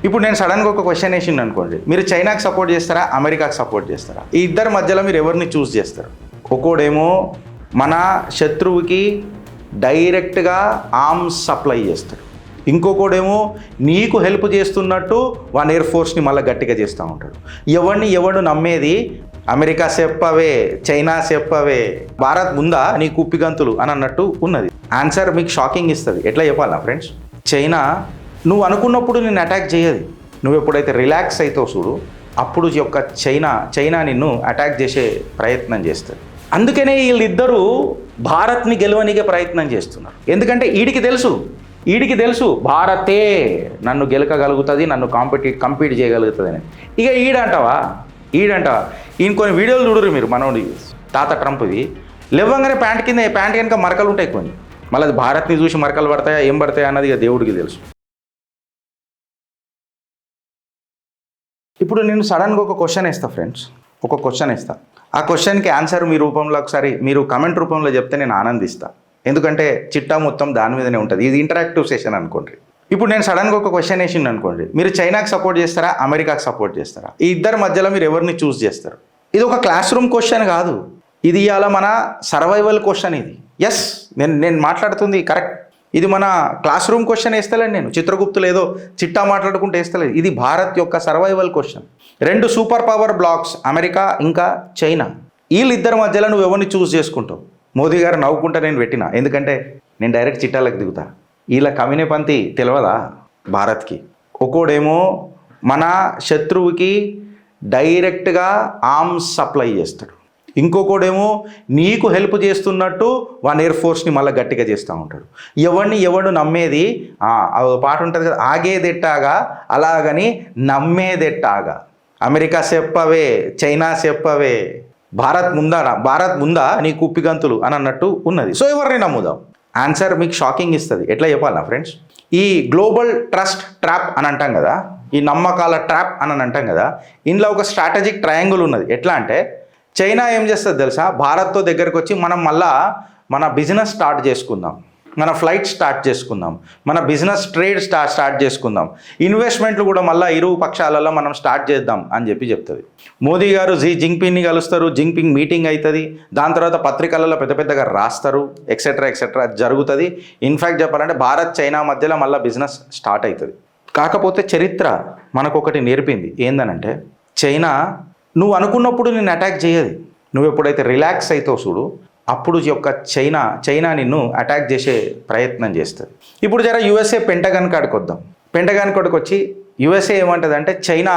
ఇప్పుడు నేను సడన్గా ఒక క్వశ్చన్ వేసిండు అనుకోండి, మీరు చైనాకి సపోర్ట్ చేస్తారా, అమెరికాకి సపోర్ట్ చేస్తారా? ఈ ఇద్దరి మధ్యలో మీరు ఎవరిని చూస్ చేస్తారు? ఒక్కోడేమో మన శత్రువుకి డైరెక్ట్గా ఆర్మ్స్ సప్లై చేస్తాడు, ఇంకొకడేమో నీకు హెల్ప్ చేస్తున్నట్టు వన్ ఎయిర్ ఫోర్స్ని మళ్ళీ గట్టిగా చేస్తూ ఉంటాడు. ఎవడు నమ్మేది? అమెరికా చెప్పవే, చైనా చెప్పవే, భారత్ ముందా నీ కుప్పిగంతులు అని అన్నట్టు ఉన్నది. ఆన్సర్ మీకు షాకింగ్ ఇస్తుంది. ఎట్లా చెప్పాలా ఫ్రెండ్స్? చైనా నువ్వు అనుకున్నప్పుడు నిన్ను అటాక్ చేయదు. నువ్వు ఎప్పుడైతే రిలాక్స్ అవుతావు చూడు, అప్పుడు చైనా నిన్ను అటాక్ చేసే ప్రయత్నం చేస్తుంది. అందుకనే వీళ్ళిద్దరూ భారత్ని గెలవనికే ప్రయత్నం చేస్తున్నారు. ఎందుకంటే వీడికి తెలుసు భారతే నన్ను గెలకగలుగుతుంది, నన్ను కంపీట్ చేయగలుగుతుంది అని. ఇక ఈడంటావా ఈయన కొన్ని వీడియోలు చూడరు మీరు, మనోడి తాత ట్రంప్ది. లేవంగానే ప్యాంట్ వెనక మరకలు ఉంటాయి కొన్ని. మళ్ళీ అది భారత్ని చూసి మరకలు పడతాయా ఏం పడతాయా అన్నది ఇక దేవుడికి తెలుసు. ఇప్పుడు నేను సడన్గా ఒక క్వశ్చన్ వేస్తా ఫ్రెండ్స్, ఆ క్వశ్చన్కి ఆన్సర్ మీ రూపంలో ఒకసారి మీరు కమెంట్ రూపంలో చెప్తే నేను ఆనందిస్తా. ఎందుకంటే చిట్టా మొత్తం దాని మీదనే ఉంటుంది. ఇది ఇంటరాక్టివ్ సెషన్ అనుకోండి. ఇప్పుడు నేను సడన్గా ఒక క్వశ్చన్ వేసిండు అనుకోండి, మీరు చైనాకి సపోర్ట్ చేస్తారా, అమెరికాకి సపోర్ట్ చేస్తారా? ఈ ఇద్దరి మధ్యలో మీరు ఎవరిని చూస్ చేస్తారు? ఇది ఒక క్లాస్ రూమ్ క్వశ్చన్ కాదు, ఇది ఇవాళ మన సర్వైవల్ క్వశ్చన్. ఇది ఎస్, నేను మాట్లాడుతుంది కరెక్ట్. ఇది మన క్లాస్ రూమ్ క్వశ్చన్ వేస్తలేను నేను, చిత్రగుప్తులు ఏదో చిట్టా మాట్లాడుకుంటూ వేస్తలేదు. ఇది భారత్ యొక్క survival question. 2 super power blocks, America ఇంకా చైనా. వీళ్ళిద్దరి మధ్యలో నువ్వు ఎవరిని చూస్ చేసుకుంటావు? మోదీ గారు నవ్వుకుంటా నేను పెట్టినా, ఎందుకంటే నేను డైరెక్ట్ చిట్టాలకు దిగుతా. వీళ్ళ కమినే పంతి తెలియదా భారత్కి? ఒక్కోడేమో మన శత్రువుకి డైరెక్ట్గా ఆర్మ్స్ సప్లై చేస్తాడు, ఇంకొకడేమో నీకు హెల్ప్ చేస్తున్నట్టు వన్ ఎయిర్ ఫోర్స్ని మళ్ళీ గట్టిగా చేస్తూ ఉంటాడు. ఎవడు నమ్మేది? అది పాట ఉంటుంది కదా, ఆగేదెట్టాగా అలాగని నమ్మేదెట్టాగా. అమెరికా చెప్పవే, చైనా చెప్పవే, భారత్ ముందా నీ కుప్పిగంతులు అని అన్నట్టు ఉన్నది. సో ఎవరిని నమ్ముదాం? ఆన్సర్ మీకు షాకింగ్ ఇస్తుంది. ఎట్లా చెప్పాలా ఫ్రెండ్స్? ఈ గ్లోబల్ ట్రస్ట్ ట్రాప్ అని అంటాం కదా, ఈ నమ్మకాల ట్రాప్ అని అంటాం కదా, ఇందులో ఒక స్ట్రాటజిక్ ట్రయాంగిల్ ఉన్నది. ఎట్లా అంటే చైనా ఏం చేస్తుంది తెలుసా? భారత్తో దగ్గరకు వచ్చి మనం మళ్ళా మన బిజినెస్ స్టార్ట్ చేసుకుందాం, మన ఫ్లైట్ స్టార్ట్ చేసుకుందాం, మన బిజినెస్ ట్రేడ్ స్టార్ట్ చేసుకుందాం, ఇన్వెస్ట్మెంట్లు కూడా మళ్ళీ ఇరు పక్షాలలో మనం స్టార్ట్ చేద్దాం అని చెప్తుంది. మోదీ గారు జింగ్పింగ్ని కలుస్తారు, జింగ్పింగ్ మీటింగ్ అవుతుంది, దాని తర్వాత పత్రికలలో పెద్దగా రాస్తారు, ఎక్సెట్రా జరుగుతుంది. ఇన్ఫ్యాక్ట్ చెప్పాలంటే భారత్ చైనా మధ్యలో మళ్ళీ బిజినెస్ స్టార్ట్ అవుతుంది. కాకపోతే చరిత్ర మనకు ఒకటి నేర్పింది. ఏందనంటే చైనా నువ్వు అనుకున్నప్పుడు నిన్ను అటాక్ చేయదు. నువ్వు ఎప్పుడైతే రిలాక్స్ అవుతావు చూడు, అప్పుడు చైనా నిన్ను అటాక్ చేసే ప్రయత్నం చేస్తుంది. ఇప్పుడు జర యుఎస్ఏ పెంటగాన్ కాడికి వద్దాం. పెంటగాన్ కాడికి వచ్చి యుఎస్ఏ ఏమంటుంది అంటే, చైనా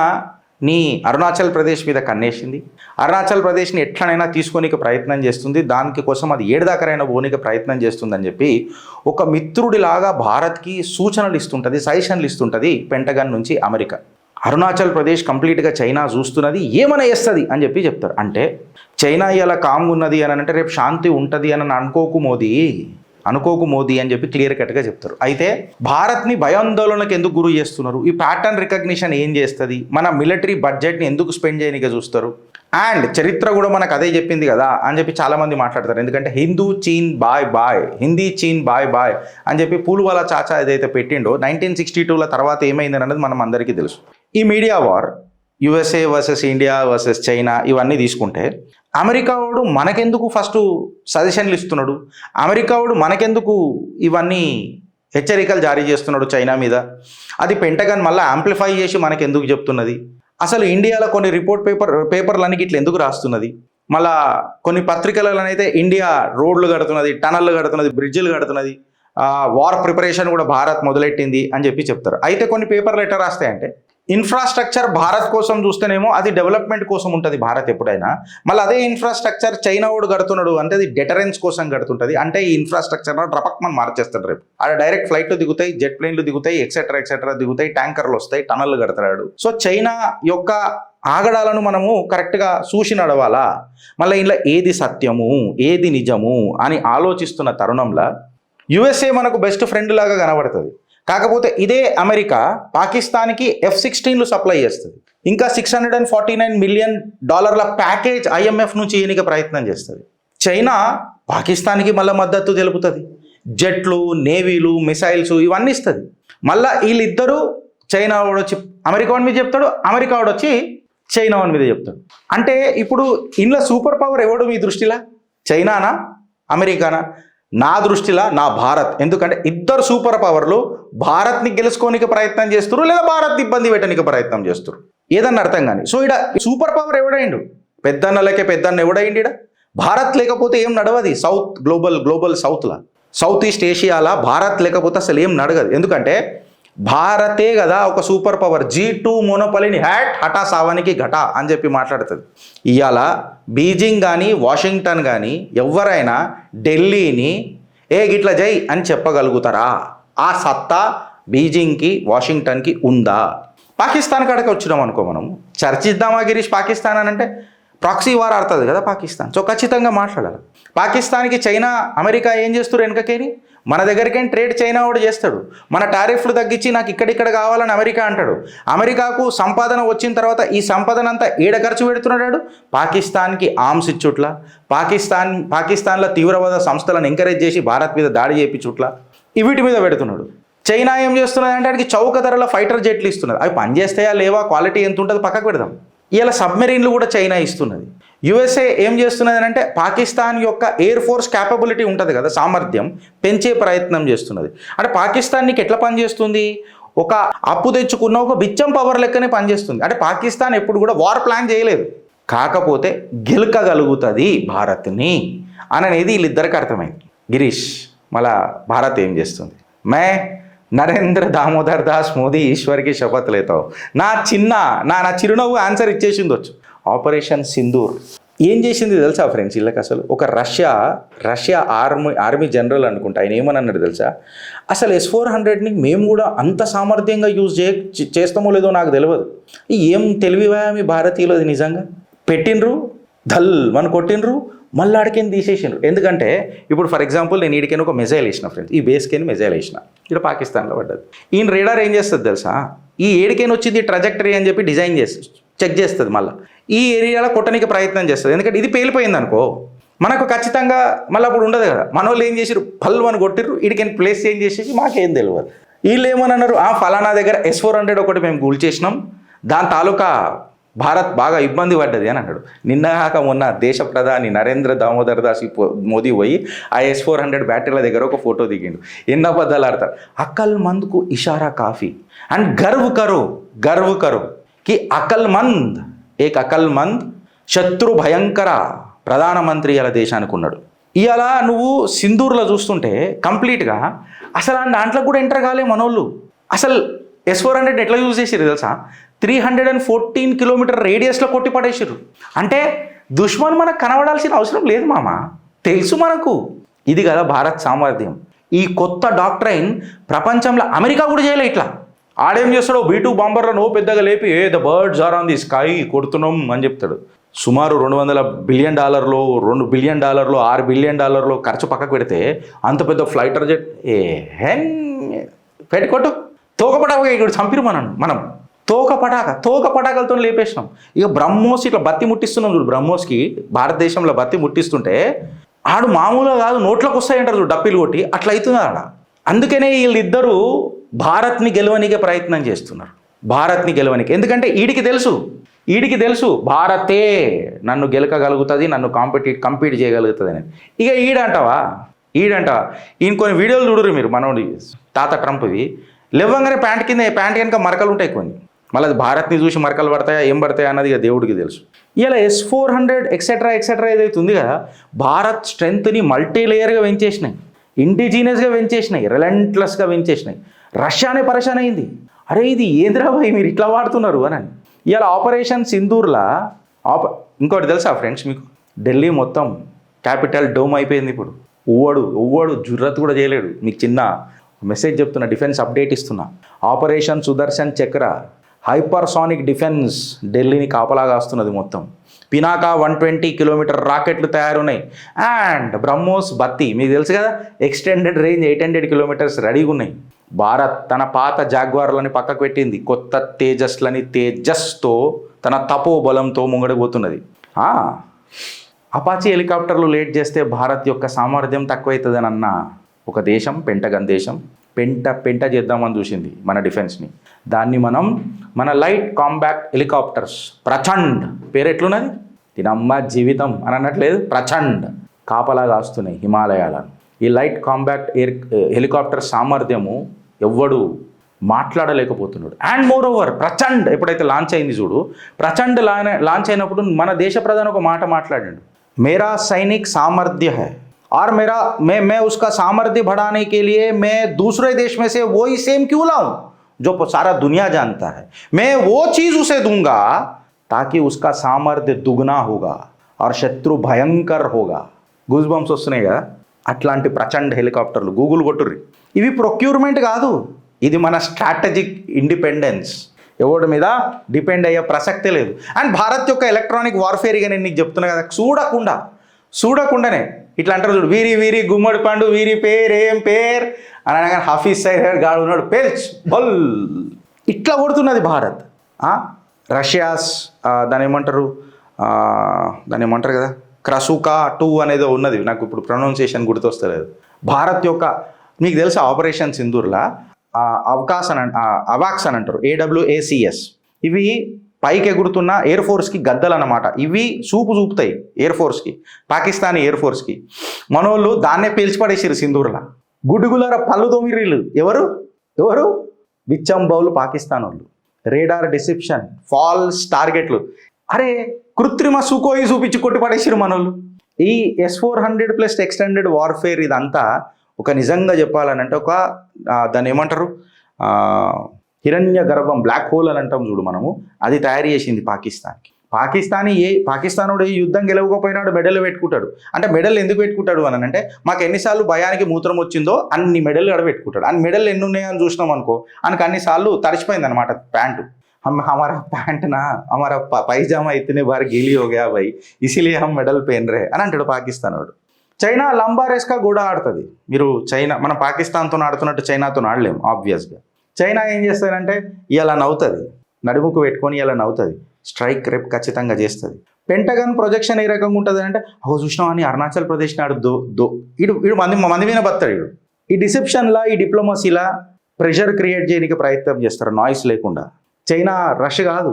నీ అరుణాచల్ ప్రదేశ్ మీద కన్నేసింది, అరుణాచల్ ప్రదేశ్ని ఎట్లనైనా తీసుకోనికి ప్రయత్నం చేస్తుంది, దానికి కోసం అది 7 దాకరైనా పోనీకి ప్రయత్నం చేస్తుందని చెప్పి ఒక మిత్రుడిలాగా భారత్కి సూచనలు ఇస్తుంటుంది, సజెషన్లు ఇస్తుంటుంది పెంటగాన్ నుంచి అమెరికా. అరుణాచల్ ప్రదేశ్ కంప్లీట్గా చైనా చూస్తున్నది, ఏమైనా చేస్తుంది అని చెప్తారు. అంటే చైనా ఇలా కామ్గా ఉన్నది అని అంటే రేపు శాంతి ఉంటుంది అని అనుకోకు మోదీ అని చెప్పి క్లియర్ కట్గా చెప్తారు. అయితే భారత్ని భయాందోళనకు ఎందుకు గురి చేస్తున్నారు? ఈ ప్యాటర్న్ రికగ్నిషన్ ఏం చేస్తుంది? మన మిలిటరీ బడ్జెట్ని ఎందుకు స్పెండ్ చేయనిక చూస్తారు? అండ్ చరిత్ర కూడా మనకు అదే చెప్పింది కదా అని చెప్పి చాలామంది మాట్లాడతారు. ఎందుకంటే హిందీ చీన్ బాయ్ బాయ్ అని చెప్పి పూలువాలా చాచా ఏదైతే పెట్టిండో 1962 తర్వాత ఏమైంది అనేది మనం అందరికీ తెలుసు. ఈ media war, USA versus India versus China, ఇవన్నీ తీసుకుంటే అమెరికా వాడు మనకెందుకు ఫస్ట్ సజెషన్లు ఇస్తున్నాడు? అమెరికా వాడు మనకెందుకు ఇవన్నీ హెచ్చరికలు జారీ చేస్తున్నాడు చైనా మీద? అది పెంటగాన్ మళ్ళీ యాంప్లిఫై చేసి మనకెందుకు చెప్తున్నది? అసలు ఇండియాలో కొన్ని పేపర్లన్నీ ఇట్లా ఎందుకు రాస్తున్నది? మళ్ళా కొన్ని పత్రికలలోనైతే ఇండియా రోడ్లు కడుతున్నది, టనళ్ళు కడుతున్నది, బ్రిడ్జిలు కడుతున్నది, వార్ ప్రిపరేషన్ కూడా భారత్ మొదలెట్టింది అని చెప్తారు. అయితే కొన్ని పేపర్లు ఎట్లా రాస్తాయంటే, ఇన్ఫ్రాస్ట్రక్చర్ భారత్ కోసం చూస్తేనేమో అది డెవలప్మెంట్ కోసం ఉంటుంది భారత్ ఎప్పుడైనా, మళ్ళీ అదే ఇన్ఫ్రాస్ట్రక్చర్ చైనా వాడు కడుతున్నాడు అంటే అది డెటరెన్స్ కోసం కడుతుంటుంది. అంటే ఈ ఇన్ఫ్రాస్ట్రక్చర్ రపక్మని మార్చేస్తాడు. రేపు అక్కడ డైరెక్ట్ ఫ్లైట్లు దిగుతాయి, జెట్ ప్లేన్లు దిగుతాయి, ఎక్సెట్రా దిగుతాయి, ట్యాంకర్లు వస్తాయి, టనళ్ళు కడతాడు. సో చైనా యొక్క ఆగడాలను మనము కరెక్ట్గా చూసి నడవాలా? మళ్ళీ ఇలా ఏది సత్యము ఏది నిజము అని ఆలోచిస్తున్న తరుణంలో యుఎస్ఏ మనకు బెస్ట్ ఫ్రెండ్ లాగా కనబడుతుంది. కాకపోతే ఇదే అమెరికా పాకిస్తాన్కి F-16లు సప్లై చేస్తుంది, ఇంకా $649 మిలియన్ ప్యాకేజ్ IMF నుంచి ఈయనకి ప్రయత్నం చేస్తుంది. చైనా పాకిస్తాన్కి మళ్ళీ మద్దతు తెలుపుతుంది, జెట్లు, నేవీలు, మిసైల్స్ ఇవన్నీ ఇస్తుంది. మళ్ళీ వీళ్ళిద్దరూ చైనా వాడు వచ్చి అమెరికా వాడి మీద చెప్తాడు, అమెరికా వాడు వచ్చి చైనా వాడి మీద చెప్తాడు. అంటే ఇప్పుడు ఇందులో సూపర్ పవర్ ఎవడు మీ దృష్టిలా? చైనానా అమెరికానా? నా దృష్టిలో నా భారత్. ఎందుకంటే ఇద్దరు సూపర్ పవర్లు భారత్ని గెలుచుకోనికి ప్రయత్నం చేస్తారు, లేదా భారత్ ఇబ్బంది పెట్టడానికి ప్రయత్నం చేస్తారు, ఏదన్నా అర్థం కానీ. సో ఇక్కడ సూపర్ పవర్ ఎవడైండు? పెద్దన్నలకే పెద్దన్న ఎవడైండి ఇక్కడ? భారత్ లేకపోతే ఏం నడవది. సౌత్ గ్లోబల్ సౌత్లా, సౌత్ ఈస్ట్ ఏషియాలా భారత్ లేకపోతే అసలు ఏం నడగదు. ఎందుకంటే భారతే కదా ఒక సూపర్ పవర్. G2 మోనోపలిని హఠా సావానికి ఘటా అని చెప్పి మాట్లాడుతుంది. ఇవాళ బీజింగ్ కానీ వాషింగ్టన్ కానీ ఎవరైనా ఢిల్లీని గిట్ల జై అని చెప్పగలుగుతారా? ఆ సత్తా బీజింగ్కి వాషింగ్టన్కి ఉందా? పాకిస్తాన్ కాడికి వచ్చినాం అనుకో, మనం చర్చిద్దామా గిరీష్ పాకిస్తాన్ అని అంటే ప్రాక్సీ వార్ ఆడుతుంది కదా పాకిస్తాన్. సో ఖచ్చితంగా మాట్లాడాలి. పాకిస్తాన్కి చైనా అమెరికా ఏం చేస్తారు వెనకకేని? మన దగ్గరికేం ట్రేడ్ చైనా వాడు చేస్తాడు. మన టారిఫ్లు తగ్గించి నాకు ఇక్కడిక్కడ కావాలని అమెరికా అంటాడు. అమెరికాకు సంపాదన వచ్చిన తర్వాత ఈ సంపాదన అంతా ఏడ ఖర్చు పెడుతున్నాడు? పాకిస్తాన్కి ఆర్మ్స్ ఇచ్చుట్లా, పాకిస్తాన్లో తీవ్రవాద సంస్థలను ఎంకరేజ్ చేసి భారత్ మీద దాడి చేయించుట్లా వీటి మీద పెడుతున్నాడు. చైనా ఏం చేస్తున్నది అంటే వాడికి చౌక ధరల ఫైటర్ జెట్లు ఇస్తున్నది. అవి పనిచేస్తాయా లేవా, క్వాలిటీ ఎంత ఉంటుందో పక్కకు పెడదాం. ఇలా సబ్మెరీన్లు కూడా చైనా ఇస్తున్నది. యుఎస్ఏ ఏం చేస్తున్నది అంటే పాకిస్తాన్ యొక్క ఎయిర్ ఫోర్స్ క్యాపబిలిటీ ఉంటుంది కదా, సామర్థ్యం పెంచే ప్రయత్నం చేస్తున్నది. అంటే పాకిస్తాన్ నీకు ఎట్లా పనిచేస్తుంది? ఒక అప్పు తెచ్చుకున్న ఒక బిచ్చం పవర్ లెక్కనే పనిచేస్తుంది. అంటే పాకిస్తాన్ ఎప్పుడు కూడా వార్ ప్లాన్ చేయలేదు, కాకపోతే గెలకగలుగుతుంది భారత్ని అనేది వీళ్ళిద్దరికి అర్థమైంది. గిరీష్ మళ్ళా భారత్ ఏం చేస్తుంది? మే నరేంద్ర దామోదర్ దాస్ మోదీ ఈశ్వర్కి శపథ్ లేతావు. నా చిరునవ్వు ఆన్సర్ ఇచ్చేసింది వచ్చు. ఆపరేషన్ సింధూర్ ఏం చేసింది తెలుసా ఫ్రెండ్స్? వీళ్ళకి అసలు ఒక రష్యా ఆర్మీ జనరల్ అనుకుంటా, ఆయన ఏమని అన్నాడు తెలుసా? అసలు S-400ని మేము కూడా అంత సామర్థ్యంగా యూజ్ చేస్తామో లేదో నాకు తెలియదు. ఏం తెలివివా మీ భారతీయులది నిజంగా. పెట్టినరు ధల్ మన కొట్టినరు, మళ్ళీ ఆడికేని తీసేసిండ్రు. ఎందుకంటే ఇప్పుడు ఫర్ ఎగ్జాంపుల్ నేను ఈడికైనా ఒక మెజైల్ వేసిన ఫ్రెండ్స్, ఈ బేస్కేని మెజైల్ వేసిన, ఇక్కడ పాకిస్తాన్లో పడ్డది. ఈయన రేడార్ ఏం చేస్తుంది తెలుసా? ఈ ఏడికైనా వచ్చింది ట్రజెక్టరీ అని చెప్పి డిజైన్ చేసి చెక్ చేస్తుంది, మళ్ళీ ఈ ఏరియాలో కొట్టడానికి ప్రయత్నం చేస్తుంది. ఎందుకంటే ఇది పేలిపోయింది అనుకో మనకు ఖచ్చితంగా మళ్ళీ అప్పుడు ఉండదు కదా. మన వాళ్ళు ఏం చేసారు, పళ్ళు అని కొట్టిర్రు, వీడికైనా ప్లేస్ చేంజ్ చేసేసి మాకేం తెలియదు. వీళ్ళు ఏమని అన్నారు, ఫలానా దగ్గర S-400 ఒకటి మేము కూల్ చేసినాం, దాని తాలూకా భారత్ బాగా ఇబ్బంది పడ్డది అని అన్నాడు. నిన్నగాక మొన్న దేశ ప్రధాని నరేంద్ర దామోదర్ దాస్ మోదీ పోయి ఆ S-400 బ్యాటరీల దగ్గర ఒక ఫోటో దిగిండు. ఎన్న అబద్ధాలు ఆడతారు. అకల్ మంద్కు ఇషారా కాఫీ అండ్ గర్వ్ కరో కి అకల్ మంద్ శత్రు భయంకర ప్రధానమంత్రి ఇలా దేశానికి ఉన్నాడు. ఇవాళ నువ్వు సింధూర్లో చూస్తుంటే కంప్లీట్గా అసలు దాంట్లో కూడా ఎంటర్ కాలే మనోళ్ళు. అసలు S-400 ఎట్లా యూజ్ చేసారు తెలుసా? 314 కిలోమీటర్ రేడియస్లో కొట్టి పడేసారు. అంటే దుష్మన్ మనకు కనబడాల్సిన అవసరం లేదు మామ, తెలుసు మనకు. ఇది కదా భారత్ సామర్థ్యం. ఈ కొత్త డాక్ట్రైన్ ప్రపంచంలో అమెరికా కూడా చేయలే. ఇట్లా ఆడేం చేస్తాడో B-2 బాంబర్లను పెద్దగా లేపి the birds are on the sky కొడుతున్నాం అని చెప్తాడు. సుమారు $200 బిలియన్, $2 బిలియన్, $6 బిలియన్ ఖర్చు పక్కకు పెడితే అంత పెద్ద ఫ్లైటర్ జెట్ పెట్టుకోట్టు తోకపటాక ఇక్కడ చంపిరు మనం తోక పటాకలతో లేపేసినాం. ఇక బ్రహ్మోస్ ఇట్లా బత్తి ముట్టిస్తున్నాం చూడు. బ్రహ్మోస్కి భారతదేశంలో బత్తి ముట్టిస్తుంటే ఆడు మామూలుగా కాదు, నోట్లోకి వస్తాయంటారు చూడు డప్పిలు కొట్టి, అట్లా అవుతుంది ఆడ. అందుకనే వీళ్ళిద్దరూ భారత్ని గెలవనికే ప్రయత్నం చేస్తున్నారు, భారత్ని గెలవనికి. ఎందుకంటే ఈడికి తెలుసు భారతే నన్ను గెలకగలుగుతుంది, నన్ను కంపీట్ చేయగలుగుతుంది అని. ఇక ఈడంటావా ఈయన కొన్ని వీడియోలు చూడరు మీరు, మనోడి తాత ట్రంప్వి. లేవంగానే ప్యాంట్ కనుక మరకలు ఉంటాయి కొన్ని. మళ్ళీ అది భారత్ని చూసి మరకలు పడతాయా ఏం పడతాయా అన్నది ఇక దేవుడికి తెలుసు. ఇలా S-400 ఎక్సెట్రా ఏదైతే ఉంది కదా, భారత్ స్ట్రెంగ్త్ని మల్టీ లేయర్గా పెంచేసినాయి, ఇండిజీనియస్గా పెంచేసినాయి, రిలెంట్లెస్గా పెంచేసినాయి. రష్యానే పరేషాన్ అయింది. అరే ఇది ఏంద్రా భాయ్ మీరు ఇట్లా వాడుతున్నారు అని. ఇలా ఆపరేషన్ సింధూర్లా ఇంకోటి తెలుసా ఫ్రెండ్స్ మీకు? ఢిల్లీ మొత్తం క్యాపిటల్ డోమ్ అయిపోయింది. ఇప్పుడు ఉవ్వడు జుర్రత్ కూడా చేయలేడు. మీకు చిన్న మెసేజ్ చెప్తున్నా, డిఫెన్స్ అప్డేట్ ఇస్తున్నా. ఆపరేషన్ సుదర్శన్ చక్ర హైపర్సానిక్ డిఫెన్స్ ఢిల్లీని కాపలాగా వస్తున్నది. మొత్తం పినాకా 120 కిలోమీటర్ రాకెట్లు తయారున్నాయి. అండ్ బ్రహ్మోస్ బత్తి మీకు తెలుసు కదా, ఎక్స్టెండెడ్ రేంజ్ 800 కిలోమీటర్స్ రెడీగా ఉన్నాయి. భారత్ తన పాత జాగ్వార్లని పక్కకు పెట్టింది, కొత్త తేజస్తో తన తపోబలంతో ముంగడిపోతున్నది. అపాచీ హెలికాప్టర్లు లేట్ చేస్తే భారత్ యొక్క సామర్థ్యం తక్కువవుతుందని అన్న ఒక దేశం, పెంటగన్ దేశం. పెంట చేద్దామని చూసింది మన డిఫెన్స్ని. దాన్ని మనం మన లైట్ కాంబాక్ట్ హెలికాప్టర్స్ ప్రచండ్ పేరు ఎట్లున్నది, దీనమ్మ జీవితం అని అన్నట్లేదు, ప్రచండ్ కాపలా కాస్తున్నాయి హిమాలయాలను. ఈ లైట్ కాంబాక్ట్ హెలికాప్టర్ సామర్థ్యము ఎవ్వడు మాట్లాడలేకపోతున్నాడు. అండ్ మోర్ ఓవర్ ప్రచండ్ ఎప్పుడైతే లాంచ్ అయింది చూడు, ప్రచండ్ లాంచ్ అయినప్పుడు మన దేశ ప్రధాని ఒక మాట మాట్లాడాడు, మేరా సైనిక్ సామర్థ్య హై और मैं उसका सामर्थ्य बढ़ाने के लिए मैं दूसरे देश में से वही सेम क्यों लाऊं जो सारा दुनिया जानता है, मैं वो चीज उसे दूंगा ताकि उसका सामर्थ्य दुगना होगा और शत्रु भयंकर होगा. గూస్ బంప్స్ వస్తున్నాయి కదా, అట్లాంటి ప్రచండ్ హెలికాప్టర్లు గూగుల్ కొట్టుర్రి. ఇవి ప్రొక్యూర్మెంట్ కాదు, ఇది మన స్ట్రాటజిక్ ఇండిపెండెన్స్. ఎవరి మీద డిపెండ్ అయ్యే ప్రసక్తే లేదు. అండ్ భారత్ యొక్క ఎలక్ట్రానిక్ వార్ఫేర్గా నేను నీకు చెప్తున్నా కదా, చూడకుండానే ఇట్లా అంటారు చూడు, వీరి గుమ్మడి పండు వీరి పేరేం పేర్ అని అనగానే హఫీజ్ సైడ్ గాడు ఉన్నాడు పేల్చ్ బల్ ఇట్లా కొడుతున్నది భారత్. రష్యాస్ దాని ఏమంటారు కదా, క్రసుకా 2 అనేది ఉన్నది, నాకు ఇప్పుడు ప్రొనౌన్సియేషన్ గుర్తొస్తలేదు. భారత్ యొక్క మీకు తెలుసా ఆపరేషన్ సింధూర్లా అవాక్స్ అని అంటారు, AWACS. ఇవి పైకి ఎగురుతున్న ఎయిర్ ఫోర్స్కి గద్దలు అన్నమాట. ఇవి చూపుతాయి ఎయిర్ ఫోర్స్కి, పాకిస్తానీ ఎయిర్ ఫోర్స్కి. మనోళ్ళు దాన్నే పేల్చిపడేసారు సింధూర్లా. గుడుగులర పళ్ళు తోమిరీళ్ళు ఎవరు బిచ్చం బౌలు పాకిస్తాన్ వాళ్ళు. రేడార్ డిసెప్షన్, ఫాల్స్ టార్గెట్లు, అరే కృత్రిమ సుకోయి చూపించి కొట్టి పడేసారు మనోళ్ళు. ఈ S-400+ ఎక్స్టెండెడ్ వార్ఫేర్ ఇదంతా ఒక నిజంగా చెప్పాలనంటే ఒక దాన్ని ఏమంటారు హిరణ్య గర్భం, బ్లాక్ హోల్ అని అంటాం చూడు మనము, అది తయారు చేసింది పాకిస్తాన్కి. పాకిస్తానుడు ఈ యుద్ధం గెలవకపోయినాడు మెడల్ పెట్టుకుంటాడు. అంటే మెడల్ ఎందుకు పెట్టుకుంటాడు అని అంటే, మాకు ఎన్నిసార్లు భయానికి మూత్రం వచ్చిందో అన్ని మెడల్ అక్కడ పెట్టుకుంటాడు. అన్ని మెడల్ ఎన్ని ఉన్నాయని చూసినాం అనుకో, ఆయనకు అన్నిసార్లు తడిచిపోయింది అనమాట ప్యాంటు. हमारा पैंट ना हमारा पैजामा इतने बार गीली हो गया भाई इसीलिए हम मेडल पहन रहे అని అంటాడు పాకిస్తాన్ వాడు. చైనా లంబా రేస్కా కూడా ఆడుతుంది. మీరు చైనా మన పాకిస్తాన్తో ఆడుతున్నట్టు చైనాతో ఆడలేము ఆబ్వియస్గా. చైనా ఏం చేస్తారంటే ఇలా నవ్వుతుంది, నడుముకు పెట్టుకొని ఇలా నవ్వుతుంది, స్ట్రైక్ రేపు ఖచ్చితంగా చేస్తుంది. పెంటగన్ ప్రొజెక్షన్ ఏ రకంగా ఉంటుంది అంటే, చూసినావు అని అరుణాచల్ ప్రదేశ్ నాడు ఇడు మంది మీద బతాడు. ఇడు ఈ డిసెప్షన్లా ఈ డిప్లొమసీలా ప్రెషర్ క్రియేట్ చేయడానికి ప్రయత్నం చేస్తారు నాయిస్ లేకుండా. చైనా రష్ కాదు,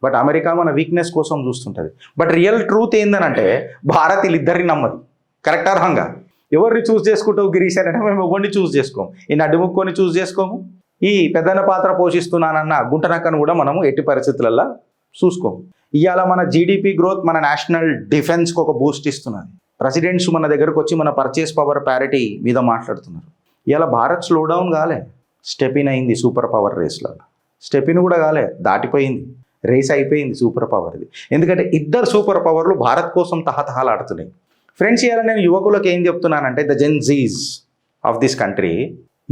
బట్ అమెరికా మన వీక్నెస్ కోసం చూస్తుంటుంది. బట్ రియల్ ట్రూత్ ఏందనంటే, భారత్ వీళ్ళిద్దరిని నమ్మది. కరెక్ట్ అర్హంగా ఎవరిని చూస్ చేసుకుంటావు గిరీష్ అంటే, మేము ఎవరిని చూస్ చేసుకోము. ఈ నడ్డుముక్కొని చూస్ చేసుకోము, ఈ పెద్దన్న పాత్ర పోషిస్తున్నానన్న గుంటనక్కను కూడా మనము ఎట్టి పరిస్థితులలో చూసుకోము. ఇవాళ మన జీడిపి గ్రోత్ మన నేషనల్ డిఫెన్స్కి ఒక బూస్ట్ ఇస్తున్నది. ప్రెసిడెంట్స్ మన దగ్గరకు వచ్చి మన పర్చేస్ పవర్ ప్యారిటీ మీద మాట్లాడుతున్నారు. ఇవాళ భారత్ స్లో డౌన్ కాలే, స్టెపిన్ అయింది సూపర్ పవర్ రేస్లో. స్టెపిన్ కూడా కాలే, దాటిపోయింది, రేస్ అయిపోయింది సూపర్ పవర్ది. ఎందుకంటే ఇద్దరు సూపర్ పవర్లు భారత్ కోసం తహతహలాడుతున్నాయి. ఫ్రెండ్స్, ఇవాళ నేను యువకులకు ఏం చెప్తున్నానంటే, the Gen Zs of this country,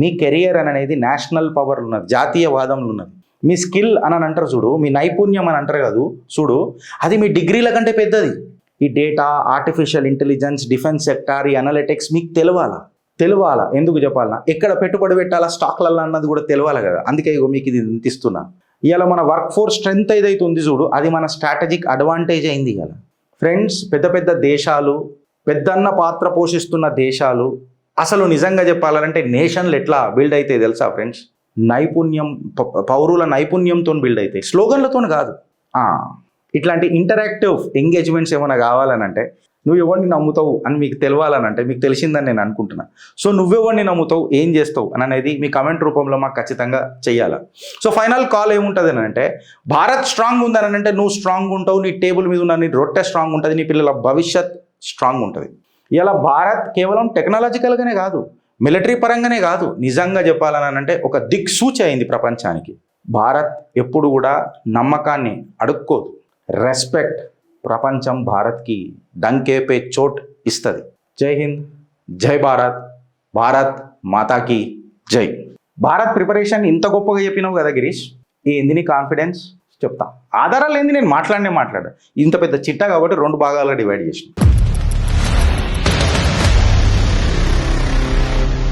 me career అనేది నేషనల్ పవర్లు ఉన్నది, జాతీయవాదంలో ఉన్నది. మీ స్కిల్ అని అంటారు చూడు, మీ నైపుణ్యం అని అంటారు కదా చూడు, అది మీ డిగ్రీల కంటే పెద్దది. ఈ data, artificial intelligence, defence sector, ఈ అనలిటిక్స్ మీకు తెలవాలా. ఎందుకు చెప్పాలన్నా, ఎక్కడ పెట్టుబడి పెట్టాలా స్టాక్లలో అన్నది కూడా తెలవాలి కదా. అందుకే మీకు ఇది ఇస్తున్నా. ఇవాళ మన వర్క్ ఫోర్స్ స్ట్రెంత్ ఏదైతే ఉంది చూడు, అది మన స్ట్రాటజిక్ అడ్వాంటేజ్ అయింది ఇవాళ. ఫ్రెండ్స్, పెద్ద దేశాలు, పెద్దన్న పాత్ర పోషిస్తున్న దేశాలు అసలు నిజంగా చెప్పాలంటే నేషన్లు ఎట్లా బిల్డ్ అవుతాయి తెలుసా ఫ్రెండ్స్? నైపుణ్యం, పౌరుల నైపుణ్యంతో బిల్డ్ అవుతాయి, స్లోగన్లతో కాదు. ఇట్లాంటి ఇంటరాక్టివ్ ఎంగేజ్మెంట్స్ ఏమైనా కావాలనంటే, నువ్వు ఎవరిని నమ్ముతావు అని మీకు తెలవాలనంటే, మీకు తెలిసిందని నేను అనుకుంటున్నా. సో నువ్వెవరిని నమ్ముతావు, ఏం చేస్తావు అని అనేది మీ కమెంట్ రూపంలో మాకు ఖచ్చితంగా చెయ్యాలి. సో ఫైనల్ కాల్ ఏముంటుంది అని అంటే, భారత్ స్ట్రాంగ్ ఉందని అంటే నువ్వు స్ట్రాంగ్ ఉంటావు, నీ టేబుల్ మీద ఉన్న నీ రొట్టె స్ట్రాంగ్ ఉంటుంది, నీ పిల్లల భవిష్యత్ స్ట్రాంగ్ ఉంటుంది. ఇలా భారత్ కేవలం టెక్నాలజికల్గానే కాదు, మిలిటరీ పరంగానే కాదు, నిజంగా చెప్పాలని అంటే ఒక దిక్సూచి అయింది ప్రపంచానికి. భారత్ ఎప్పుడు కూడా నమ్మకాన్ని అడుక్కోదు, రెస్పెక్ట్. ప్రపంచం భారత్కి డంకేపే చోట్ ఇస్తుంది. జై హింద్, జై భారత్, భారత్ మాతాకి జై. భారత్ ప్రిపరేషన్ ఇంత గొప్పగా చెప్పినావు కదా గిరీష్, ఏంది నీ కాన్ఫిడెన్స్ చెప్తా. ఆధారాలు ఏంది, నేను మాట్లాడా ఇంత పెద్ద చిట్టా కాబట్టి 2 భాగాలుగా డివైడ్ చేసిన.